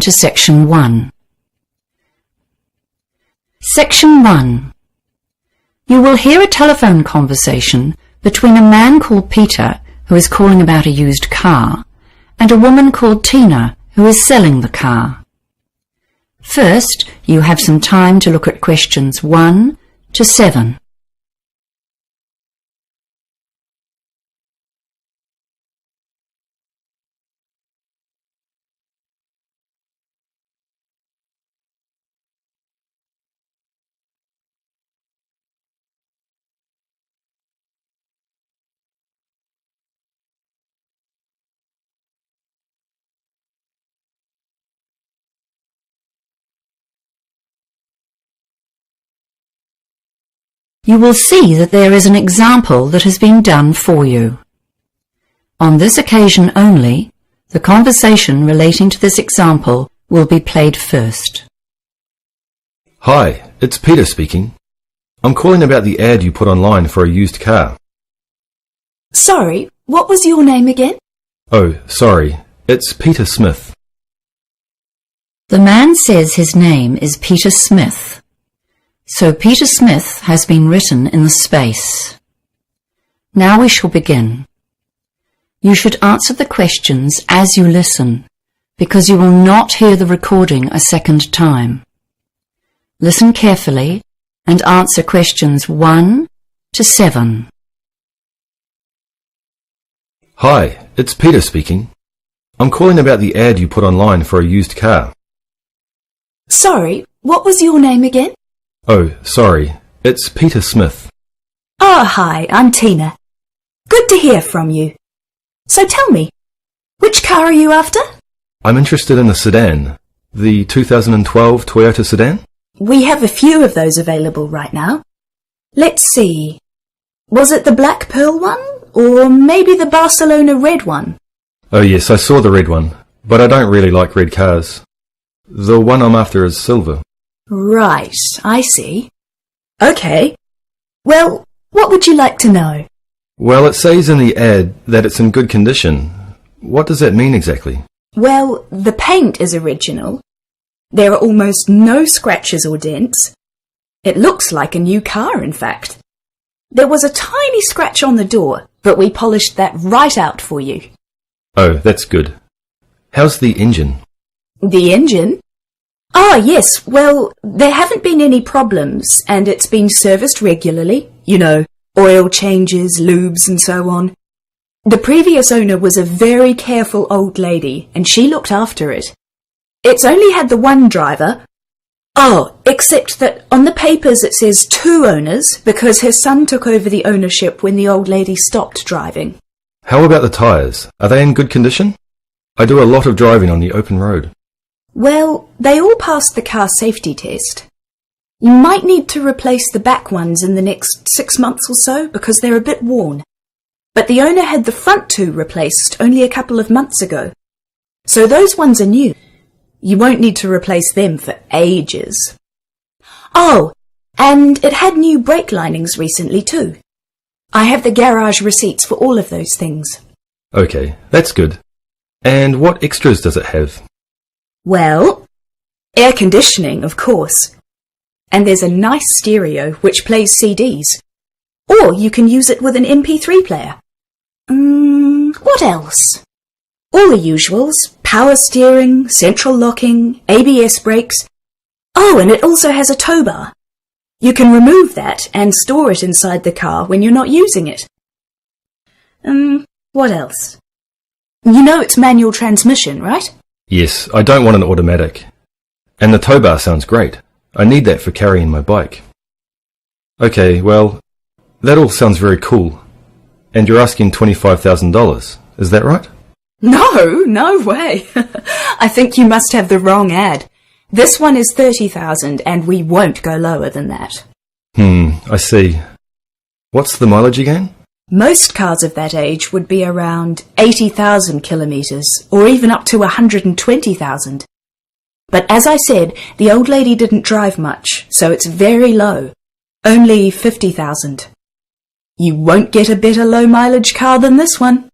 to Section 1. Section 1. You will hear a telephone conversation between a man called Peter, who is calling about a used car, and a woman called Tina, who is selling the car. First, you have some time to look at questions 1 to 7. You will see that there is an example that has been done for you. On this occasion only, the conversation relating to this example will be played first. Hi, it's Peter speaking. I'm calling about the ad you put online for a used car. Sorry, what was your name again? Oh, sorry, it's Peter Smith. The man says his name is Peter Smith. So Peter Smith has been written in the space. Now we shall begin. You should answer the questions as you listen, because you will not hear the recording a second time. Listen carefully and answer questions 1 to 7. Hi, it's Peter speaking. I'm calling about the ad you put online for a used car. Sorry, what was your name again? Oh, sorry, it's Peter Smith. Oh, hi, I'm Tina. Good to hear from you. So tell me, which car are you after? I'm interested in the sedan, the 2012 Toyota sedan. We have a few of those available right now. Let's see. Was it the black pearl one, or maybe the Barcelona red one? Oh yes, I saw the red one, but I don't really like red cars. The one I'm after is silver. Right, I see. Okay. Well, what would you like to know? Well, it says in the ad that it's in good condition. What does that mean exactly? Well, the paint is original. There are almost no scratches or dents. It looks like a new car, in fact. There was a tiny scratch on the door, but we polished that right out for you. Oh, that's good. How's the engine? The engine? Ah, yes, well, there haven't been any problems, and it's been serviced regularly. You know, oil changes, lubes, and so on. The previous owner was a very careful old lady, and she looked after it. It's only had the one driver. Oh, except that on the papers it says 2 owners, because her son took over the ownership when the old lady stopped driving. How about the tyres? Are they in good condition? I do a lot of driving on the open road. Well, they all passed the car safety test. You might need to replace the back ones in the next 6 months or so because they're a bit worn. But the owner had the front 2 replaced only a couple of months ago. So those ones are new. You won't need to replace them for ages. Oh, and it had new brake linings recently too. I have the garage receipts for all of those things. Okay, that's good. And what extras does it have? Well, air conditioning, of course. And there's a nice stereo which plays CDs. Or you can use it with an MP3 player. What else? All the usuals. Power steering, central locking, ABS brakes. Oh, and it also has a tow bar. You can remove that and store it inside the car when you're not using it. What else? You know it's manual transmission, right? Yes, I don't want an automatic. And the tow bar sounds great. I need that for carrying my bike. Okay, well, that all sounds very cool. And you're asking $25,000, is that right? No way. I think you must have the wrong ad. This one is $30,000 and we won't go lower than that. I see. What's the mileage again? Most cars of that age would be around 80,000 kilometres, or even up to 120,000. But as I said, the old lady didn't drive much, so it's very low. Only 50,000. You won't get a better low-mileage car than this one.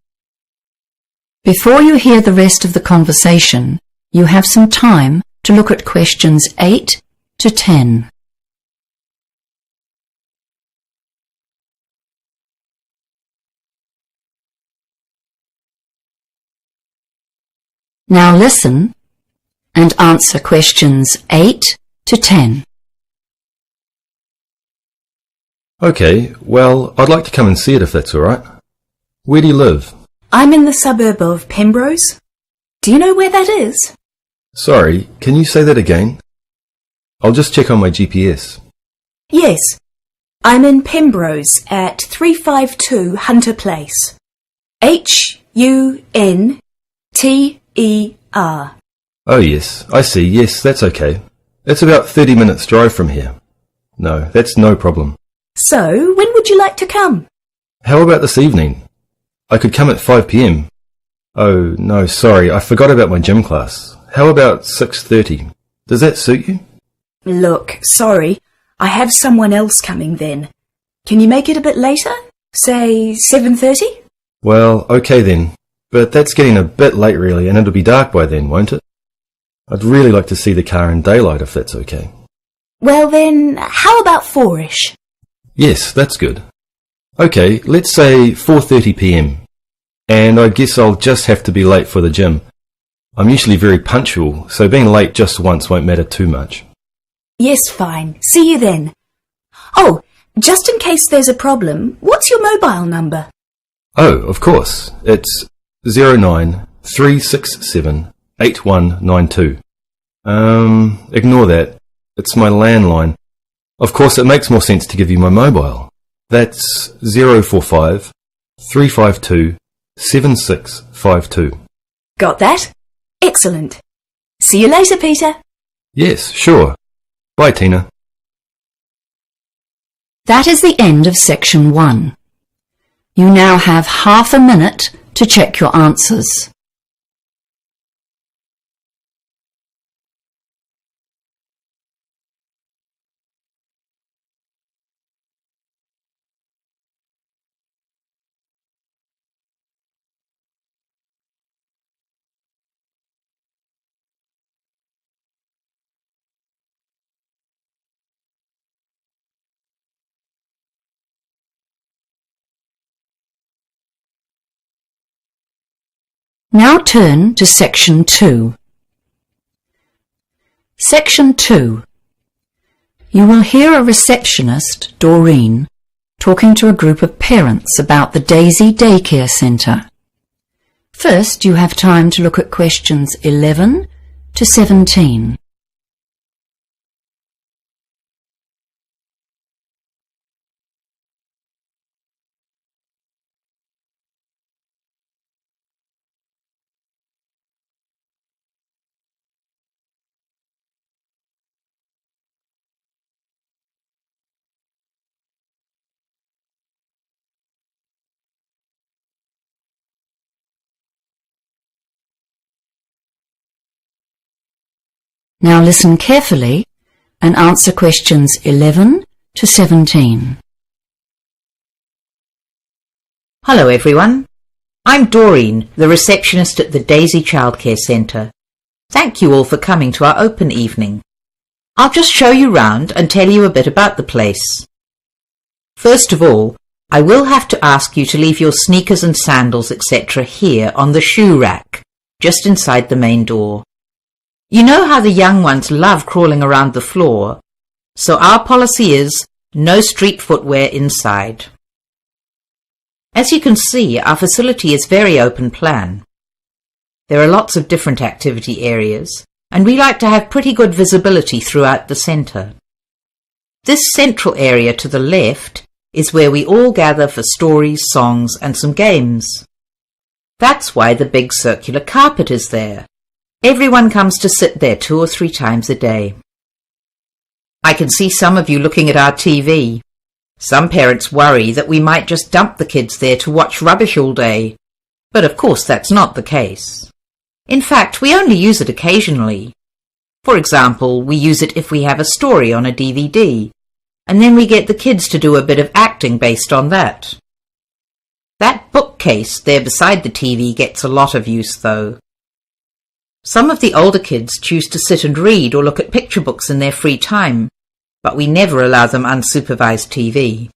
Before you hear the rest of the conversation, You have some time to look at questions 8 to 10. Now listen and answer questions 8 to 10. Okay, well, I'd like to come and see it if that's all right. Where do you live? I'm in the suburb of Pembrose. Do you know where that is? Sorry, can you say that again? I'll just check on my GPS. Yes, I'm in Pembrose at 352 Hunter Place. Hunter. Oh yes, I see. Yes, that's okay. It's about 30 minutes drive from here. No, that's no problem. So, when would you like to come? How about this evening? I could come at 5 p.m. Oh, no, sorry, I forgot about my gym class. How about 6:30? Does that suit you? Look, sorry, I have someone else coming then. Can you make it a bit later? Say 7:30? Well, okay then. But that's getting a bit late really, and it'll be dark by then, won't it? I'd really like to see the car in daylight if that's okay. Well then, how about 4ish? Yes, that's good. Okay, let's say 4:30 p.m. And I guess I'll just have to be late for the gym. I'm usually very punctual, so being late just once won't matter too much. Yes, fine. See you then. Oh, just in case there's a problem, what's your mobile number? Oh, of course. It's 093678192. Ignore that. It's my landline. Of course, it makes more sense to give you my mobile. That's 045 352 7652. Got that? Excellent. See you later, Peter. Yes, sure. Bye, Tina. That is the end of section 1. You now have half a minute to check your answers. Now turn to section 2. Section 2. You will hear a receptionist, Doreen, talking to a group of parents about the Daisy Daycare Centre. First, you have time to look at questions 11 to 17. Now listen carefully and answer questions 11 to 17. Hello everyone. I'm Doreen, the receptionist at the Daisy Childcare Centre. Thank you all for coming to our open evening. I'll just show you round and tell you a bit about the place. First of all, I will have to ask you to leave your sneakers and sandals etc. here on the shoe rack, just inside the main door. You know how the young ones love crawling around the floor, so our policy is no street footwear inside. As you can see, our facility is very open plan. There are lots of different activity areas, and we like to have pretty good visibility throughout the centre. This central area to the left is where we all gather for stories, songs, and some games. That's why the big circular carpet is there. Everyone comes to sit there 2 or 3 times a day. I can see some of you looking at our TV. Some parents worry that we might just dump the kids there to watch rubbish all day. But of course that's not the case. In fact, we only use it occasionally. For example, we use it if we have a story on a DVD, and then we get the kids to do a bit of acting based on that. That bookcase there beside the TV gets a lot of use though. Some of the older kids choose to sit and read or look at picture books in their free time, but we never allow them unsupervised TV.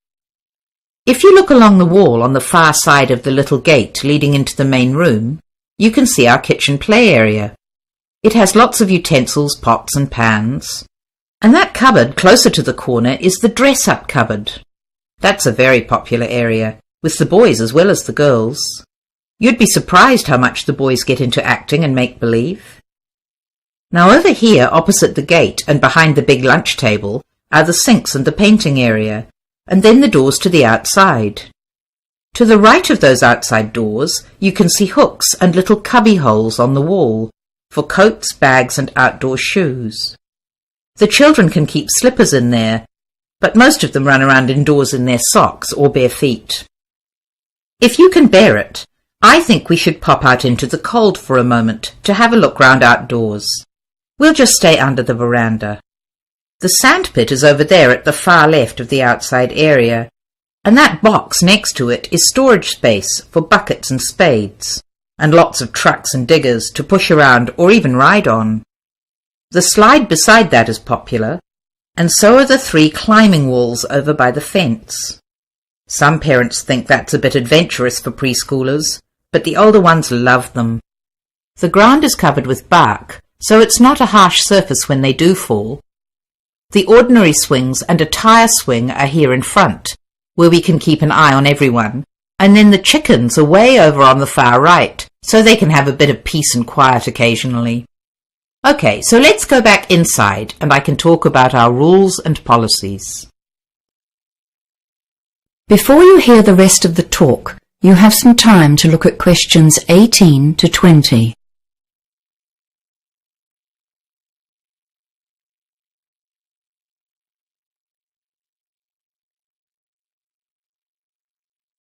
If you look along the wall on the far side of the little gate leading into the main room, you can see our kitchen play area. It has lots of utensils, pots and pans. And that cupboard closer to the corner is the dress-up cupboard. That's a very popular area, with the boys as well as the girls. You'd be surprised how much the boys get into acting and make-believe. Now over here, opposite the gate and behind the big lunch table, are the sinks and the painting area, and then the doors to the outside. To the right of those outside doors, you can see hooks and little cubby holes on the wall for coats, bags and outdoor shoes. The children can keep slippers in there, but most of them run around indoors in their socks or bare feet. If you can bear it, I think we should pop out into the cold for a moment to have a look round outdoors. We'll just stay under the veranda. The sandpit is over there at the far left of the outside area, and that box next to it is storage space for buckets and spades, and lots of trucks and diggers to push around or even ride on. The slide beside that is popular, and so are the 3 climbing walls over by the fence. Some parents think that's a bit adventurous for preschoolers, but the older ones love them. The ground is covered with bark, so it's not a harsh surface when they do fall. The ordinary swings and a tire swing are here in front, where we can keep an eye on everyone, and then the chickens are way over on the far right, so they can have a bit of peace and quiet occasionally. Okay, so let's go back inside and I can talk about our rules and policies. Before you hear the rest of the talk, you have some time to look at questions 18 to 20.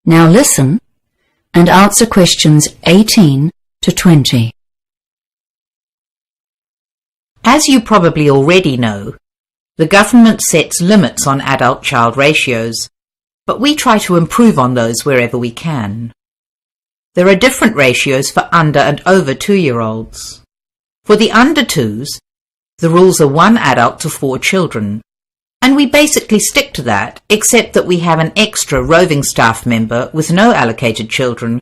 Now listen and answer questions 18 to 20. As you probably already know, the government sets limits on adult-child ratios, but we try to improve on those wherever we can. There are different ratios for under and over 2-year-olds. For the under 2s, the rules are 1 adult to 4 children, and we basically stick to that, except that we have an extra roving staff member with no allocated children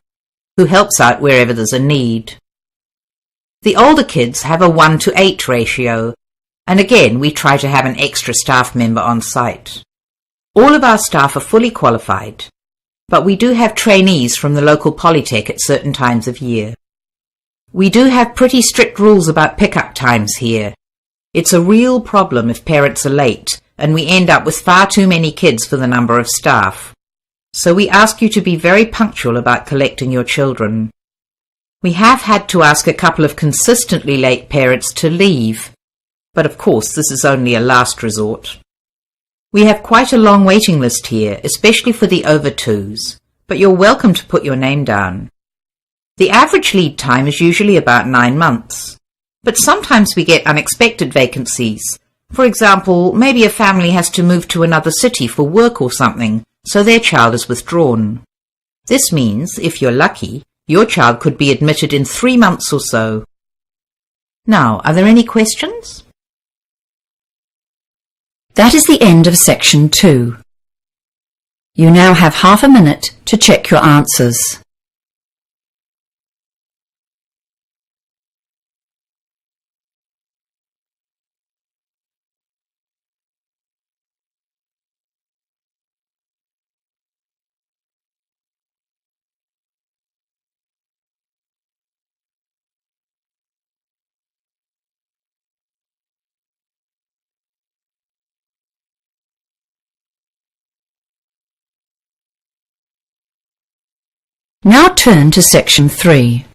who helps out wherever there's a need. The older kids have a 1 to 8 ratio, and again we try to have an extra staff member on site. All of our staff are fully qualified, but we do have trainees from the local polytech at certain times of year. We do have pretty strict rules about pick-up times here. It's a real problem if parents are late, and we end up with far too many kids for the number of staff. So we ask you to be very punctual about collecting your children. We have had to ask a couple of consistently late parents to leave, but of course this is only a last resort. We have quite a long waiting list here, especially for the over 2s, but you're welcome to put your name down. The average lead time is usually about 9 months, but sometimes we get unexpected vacancies. For example, maybe a family has to move to another city for work or something, so their child is withdrawn. This means, if you're lucky, your child could be admitted in 3 months or so. Now, are there any questions? That is the end of section 2. You now have half a minute to check your answers. Now turn to section 3.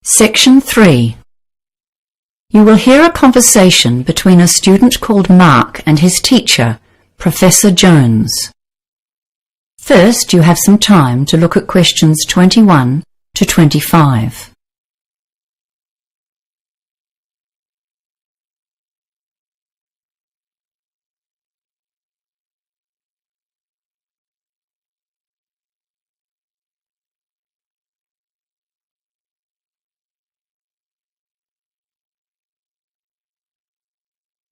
Section 3. You will hear a conversation between a student called Mark and his teacher, Professor Jones. First, you have some time to look at questions 21 to 25.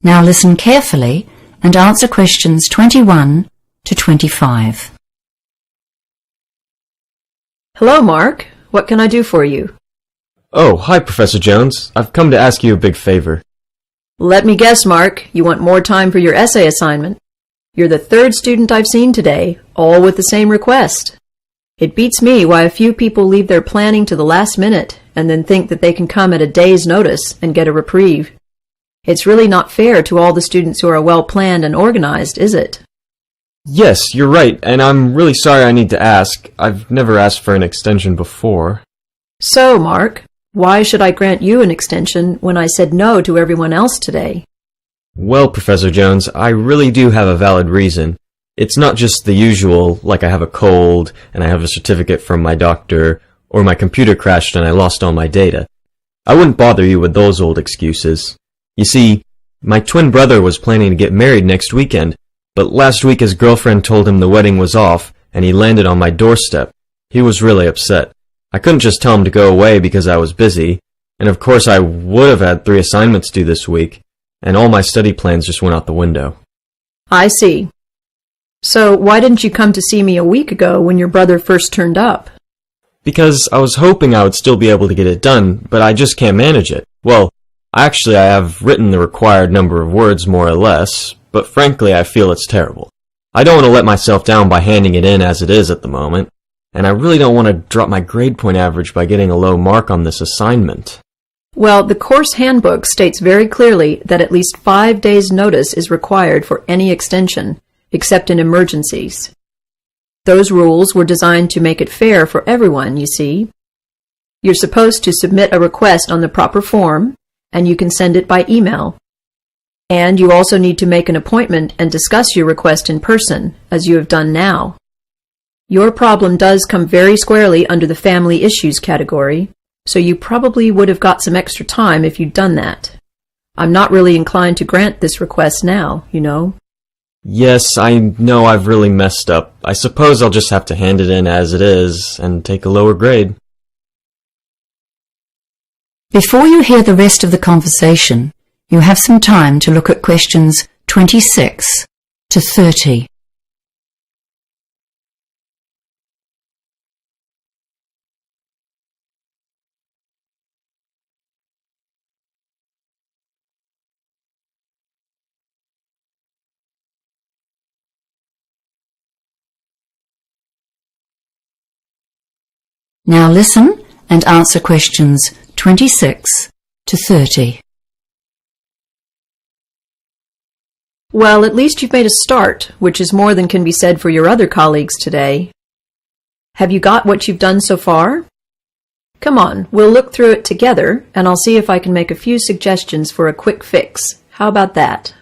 Now listen carefully and answer questions 21 to 25. Hello, Mark. What can I do for you? Oh, hi, Professor Jones. I've come to ask you a big favor. Let me guess, Mark. You want more time for your essay assignment. You're the third student I've seen today, all with the same request. It beats me why a few people leave their planning to the last minute and then think that they can come at a day's notice and get a reprieve. It's really not fair to all the students who are well-planned and organized, is it? Yes, you're right, and I'm really sorry I need to ask. I've never asked for an extension before. So, Mark, why should I grant you an extension when I said no to everyone else today? Well, Professor Jones, I really do have a valid reason. It's not just the usual, like I have a cold, and I have a certificate from my doctor, or my computer crashed and I lost all my data. I wouldn't bother you with those old excuses. You see, my twin brother was planning to get married next weekend, but last week his girlfriend told him the wedding was off, and he landed on my doorstep. He was really upset. I couldn't just tell him to go away because I was busy, and of course I would have had 3 assignments due this week, and all my study plans just went out the window. I see. So why didn't you come to see me a week ago when your brother first turned up? Because I was hoping I would still be able to get it done, but I just can't manage it. Well, actually I have written the required number of words more or less, but frankly I feel it's terrible. I don't want to let myself down by handing it in as it is at the moment, and I really don't want to drop my grade point average by getting a low mark on this assignment. Well, the course handbook states very clearly that at least 5 days' notice is required for any extension, except in emergencies. Those rules were designed to make it fair for everyone, you see. You're supposed to submit a request on the proper form, and you can send it by email. And you also need to make an appointment and discuss your request in person, as you have done now. Your problem does come very squarely under the family issues category, so you probably would have got some extra time if you'd done that. I'm not really inclined to grant this request now, you know. Yes, I know I've really messed up. I suppose I'll just have to hand it in as it is and take a lower grade. Before you hear the rest of the conversation, you have some time to look at questions 26 to 30. Now listen and answer questions 26 to 30. Well, at least you've made a start, which is more than can be said for your other colleagues today. Have you got what you've done so far? Come on, we'll look through it together, and I'll see if I can make a few suggestions for a quick fix. How about that?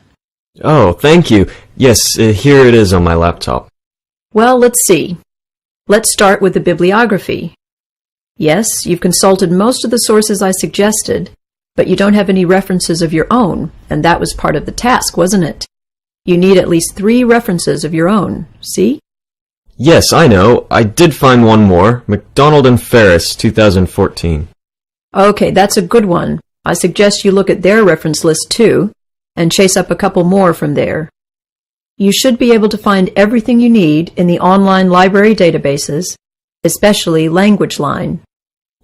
Oh, thank you. Yes, here it is on my laptop. Well, let's see. Let's start with the bibliography. Yes, you've consulted most of the sources I suggested, but you don't have any references of your own, and that was part of the task, wasn't it? You need at least 3 references of your own, see? Yes, I know. I did find one more. McDonald and Ferris, 2014. Okay, that's a good one. I suggest you look at their reference list too, and chase up a couple more from there. You should be able to find everything you need in the online library databases, especially LanguageLine.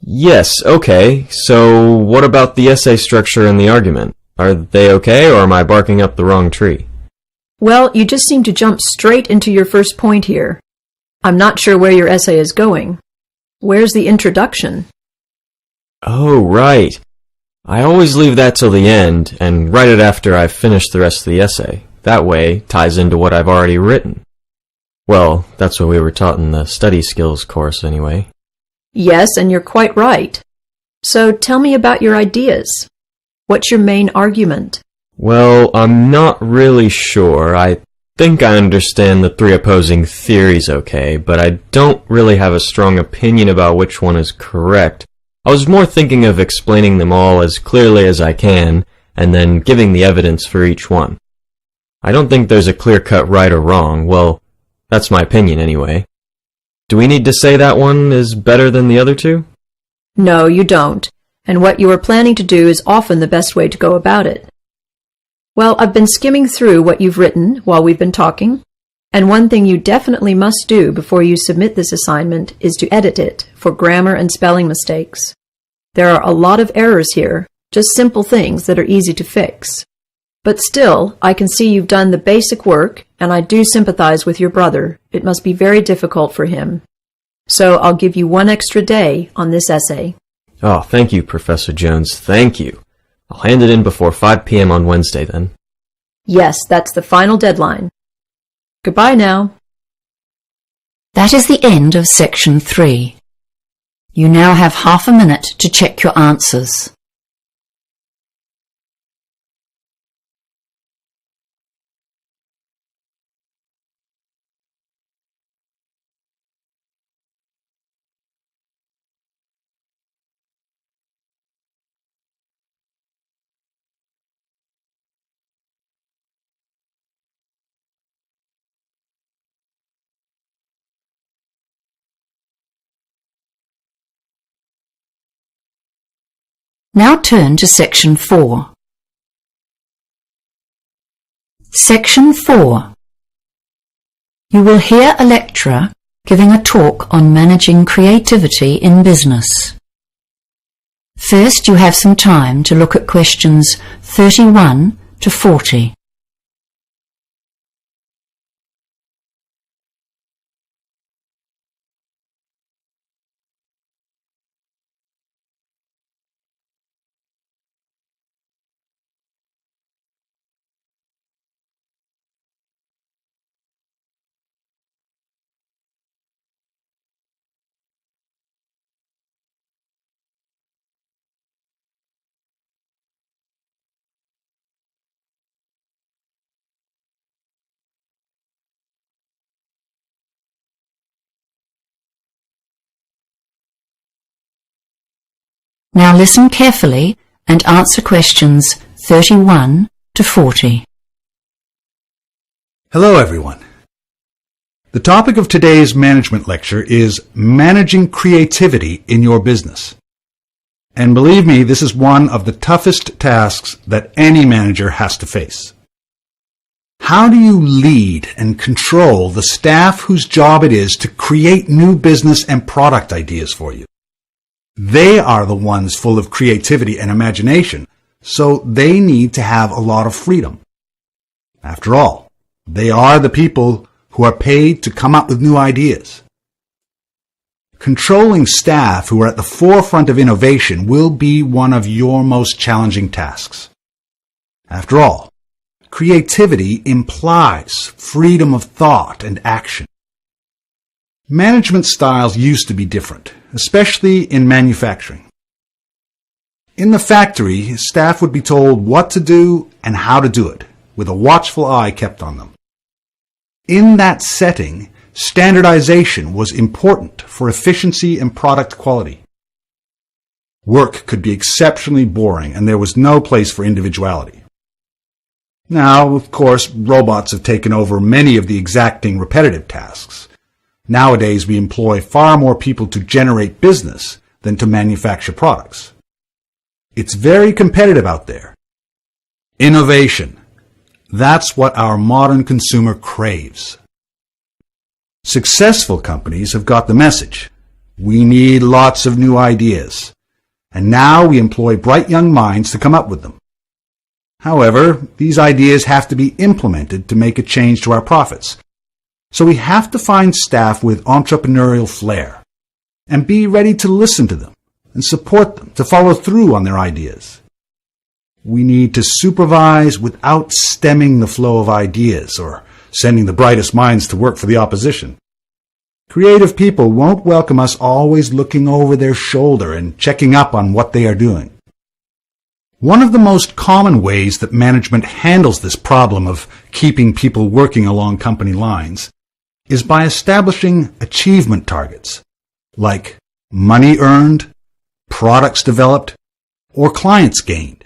Yes, okay. So what about the essay structure and the argument? Are they okay, or am I barking up the wrong tree? Well, you just seem to jump straight into your first point here. I'm not sure where your essay is going. Where's the introduction? Oh, right. I always leave that till the end and write it after I've finished the rest of the essay. That way, it ties into what I've already written. Well, that's what we were taught in the study skills course anyway. Yes, and you're quite right. So tell me about your ideas. What's your main argument? Well, I'm not really sure. I think I understand the 3 opposing theories okay, but I don't really have a strong opinion about which one is correct. I was more thinking of explaining them all as clearly as I can, and then giving the evidence for each one. I don't think there's a clear-cut right or wrong. Well, that's my opinion anyway. Do we need to say that one is better than the other 2? No, you don't. And what you are planning to do is often the best way to go about it. Well, I've been skimming through what you've written while we've been talking, and one thing you definitely must do before you submit this assignment is to edit it for grammar and spelling mistakes. There are a lot of errors here, just simple things that are easy to fix. But still, I can see you've done the basic work, and I do sympathize with your brother. It must be very difficult for him. So I'll give you 1 extra day on this essay. Oh, thank you, Professor Jones. Thank you. I'll hand it in before 5 p.m. on Wednesday, then. Yes, that's the final deadline. Goodbye now. That is the end of section 3. You now have half a minute to check your answers. Now turn to section 4. Section 4. You will hear a lecturer giving a talk on managing creativity in business. First, you have some time to look at questions 31 to 40. Now listen carefully and answer questions 31 to 40. Hello, everyone. The topic of today's management lecture is managing creativity in your business. And believe me, this is one of the toughest tasks that any manager has to face. How do you lead and control the staff whose job it is to create new business and product ideas for you? They are the ones full of creativity and imagination, so they need to have a lot of freedom. After all, they are the people who are paid to come up with new ideas. Controlling staff who are at the forefront of innovation will be one of your most challenging tasks. After all, creativity implies freedom of thought and action. Management styles used to be different, especially in manufacturing. In the factory, staff would be told what to do and how to do it, with a watchful eye kept on them. In that setting, standardization was important for efficiency and product quality. Work could be exceptionally boring, and there was no place for individuality. Now, of course, robots have taken over many of the exacting repetitive tasks. Nowadays, we employ far more people to generate business than to manufacture products. It's very competitive out there. Innovation. That's what our modern consumer craves. Successful companies have got the message. We need lots of new ideas. And now we employ bright young minds to come up with them. However, these ideas have to be implemented to make a change to our profits. So we have to find staff with entrepreneurial flair and be ready to listen to them and support them to follow through on their ideas. We need to supervise without stemming the flow of ideas or sending the brightest minds to work for the opposition. Creative people won't welcome us always looking over their shoulder and checking up on what they are doing. One of the most common ways that management handles this problem of keeping people working along company lines is by establishing achievement targets, like money earned, products developed, or clients gained.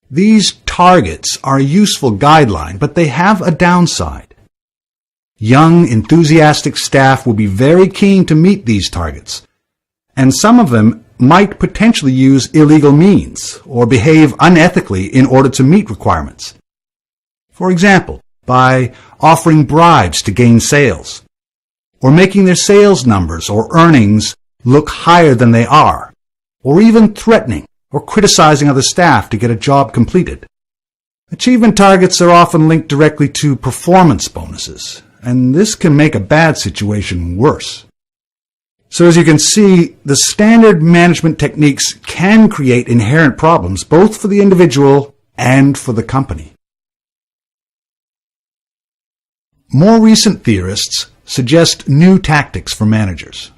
These targets are a useful guideline, but they have a downside. Young, enthusiastic staff will be very keen to meet these targets, and some of them might potentially use illegal means or behave unethically in order to meet requirements. For example, by offering bribes to gain sales, or making their sales numbers or earnings look higher than they are, or even threatening or criticizing other staff to get a job completed. Achievement targets are often linked directly to performance bonuses, and this can make a bad situation worse. So as you can see, the standard management techniques can create inherent problems both for the individual and for the company. More recent theorists suggest new tactics for managers.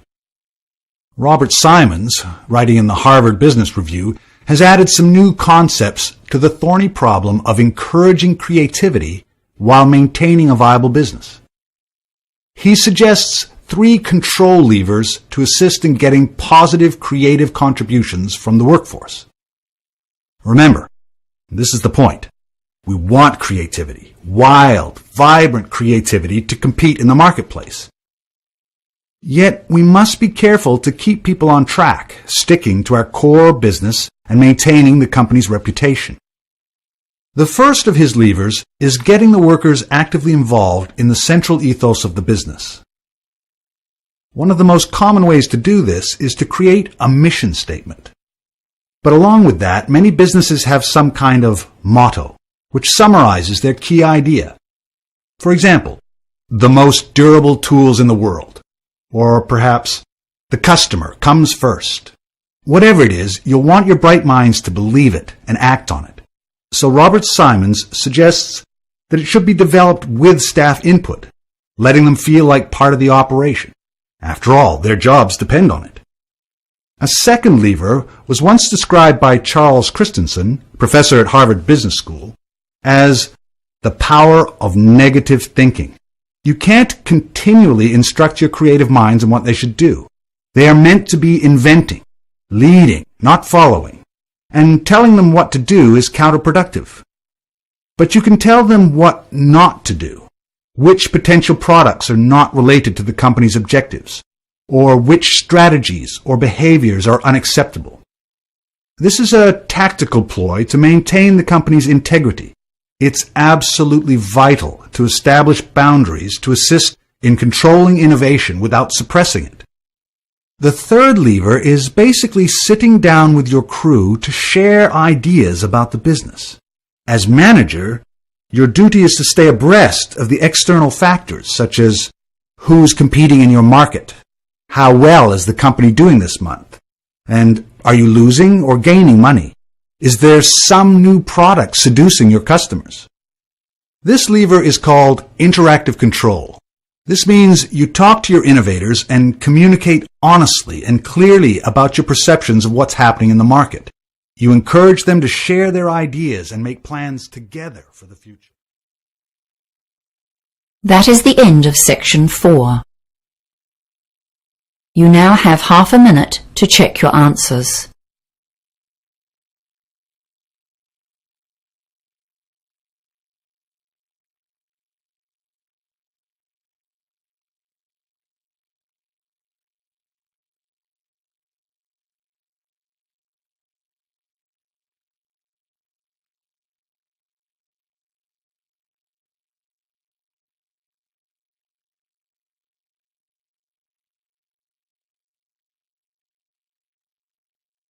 Robert Simons, writing in the Harvard Business Review, has added some new concepts to the thorny problem of encouraging creativity while maintaining a viable business. He suggests 3 control levers to assist in getting positive creative contributions from the workforce. Remember, this is the point. We want creativity, wild, vibrant creativity to compete in the marketplace. Yet we must be careful to keep people on track, sticking to our core business and maintaining the company's reputation. The first of his levers is getting the workers actively involved in the central ethos of the business. One of the most common ways to do this is to create a mission statement. But along with that, many businesses have some kind of motto, which summarizes their key idea. For example, the most durable tools in the world. Or perhaps, the customer comes first. Whatever it is, you'll want your bright minds to believe it and act on it. So Robert Simons suggests that it should be developed with staff input, letting them feel like part of the operation. After all, their jobs depend on it. A second lever was once described by Charles Christensen, professor at Harvard Business School, as the power of negative thinking. You can't continually instruct your creative minds on what they should do. They are meant to be inventing, leading, not following, and telling them what to do is counterproductive. But you can tell them what not to do, which potential products are not related to the company's objectives, or which strategies or behaviors are unacceptable. This is a tactical ploy to maintain the company's integrity. It's absolutely vital to establish boundaries to assist in controlling innovation without suppressing it. The third lever is basically sitting down with your crew to share ideas about the business. As manager, your duty is to stay abreast of the external factors such as who's competing in your market, how well is the company doing this month, and are you losing or gaining money? Is there some new product seducing your customers? This lever is called interactive control. This means you talk to your innovators and communicate honestly and clearly about your perceptions of what's happening in the market. You encourage them to share their ideas and make plans together for the future. That is the end of section 4. You now have half a minute to check your answers.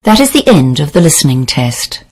That is the end of the listening test.